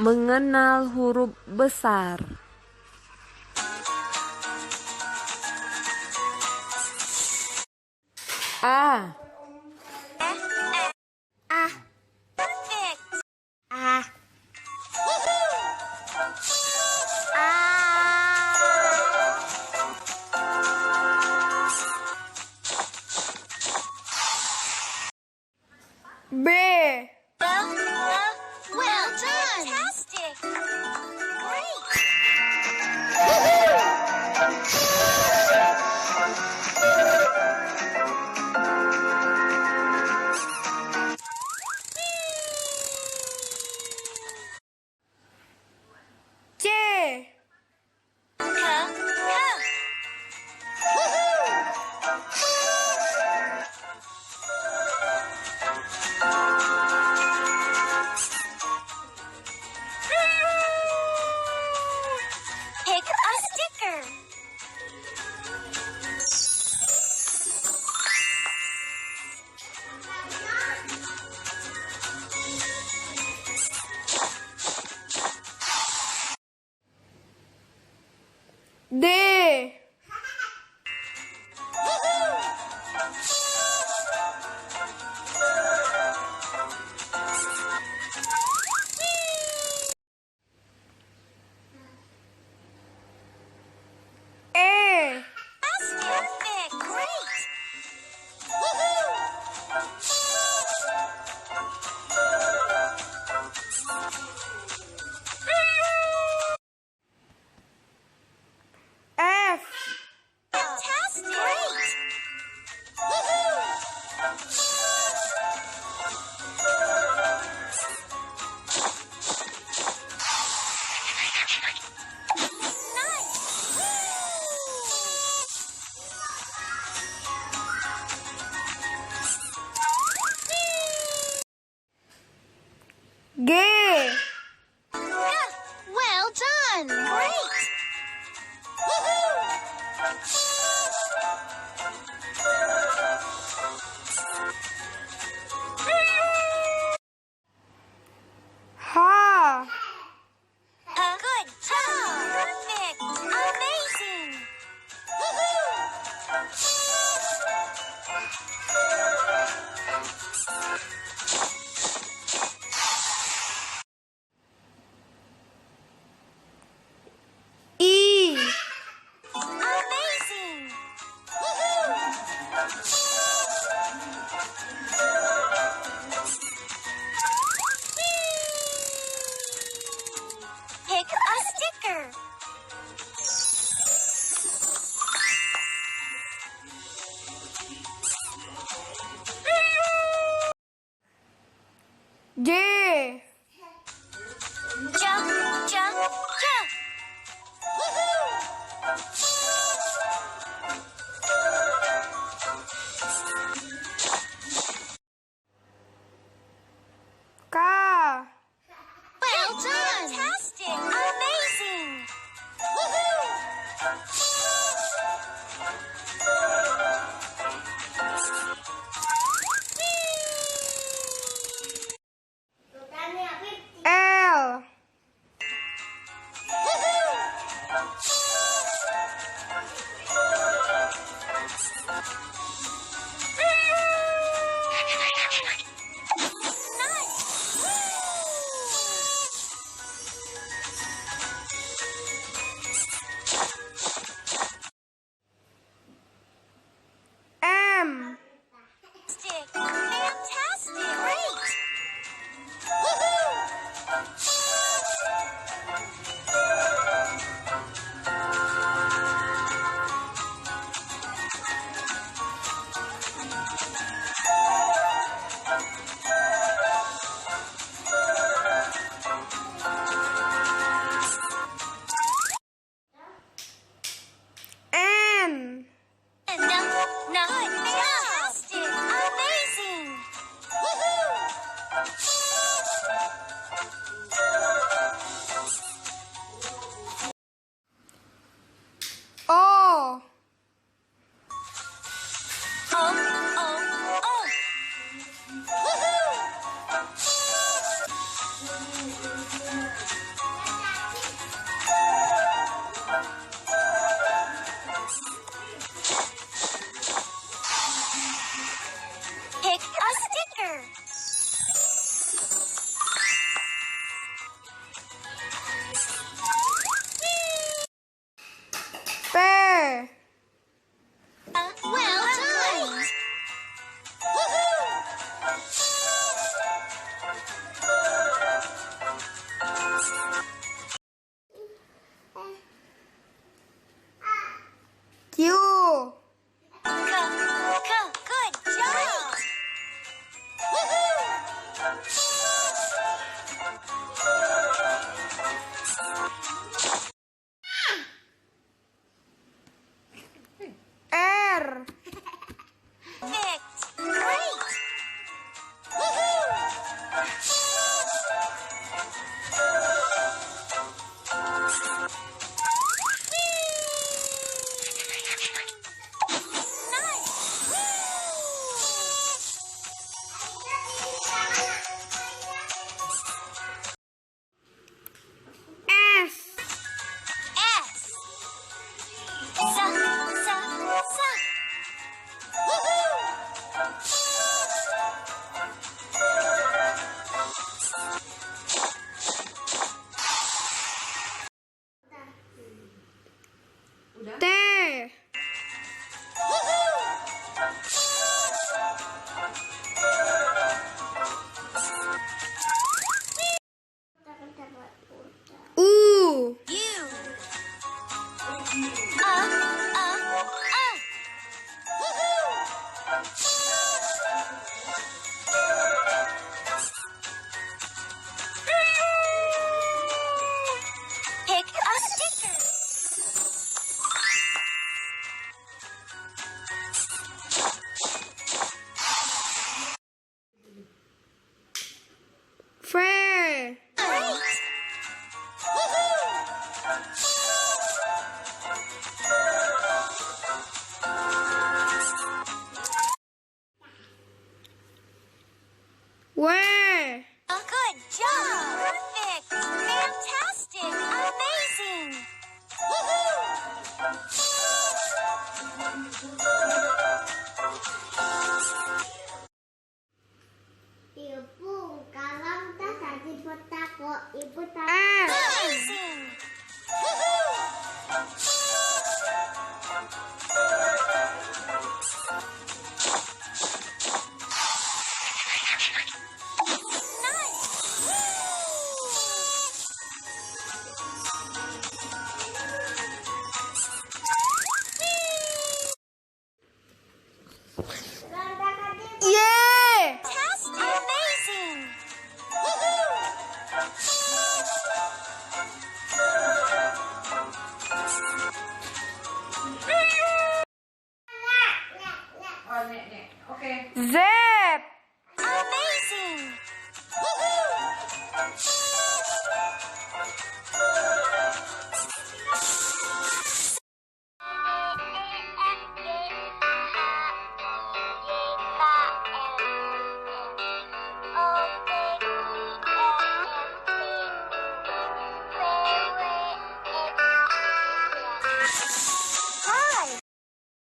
Mengenal huruf besar. A. Ah. Perfect. Ah. Woohoo! B. Well done. Fantastic. Great. Woohoo! C. Pick a sticker. D. E. Perfect. Great. F. Fantastic. Great. G. Well done. Great. H. Good job. Perfect. Amazing. E. Amazing. Pick a sticker. J. Jump, jump, jump. K. Well done. Fantastic. Amazing. sticker. Bear. Well done. Q. Good job. R. Perfect. Great. S. S. Sa. T. U. U. Pick a sticker. Fair. Great. Where. Good job. Perfect. Fantastic. Amazing. Ibu, kalau tak jadi peta kok, ibu tak. S. Amazing. Yeah. Fantastic. Amazing. Oh, nek. Okay. Z.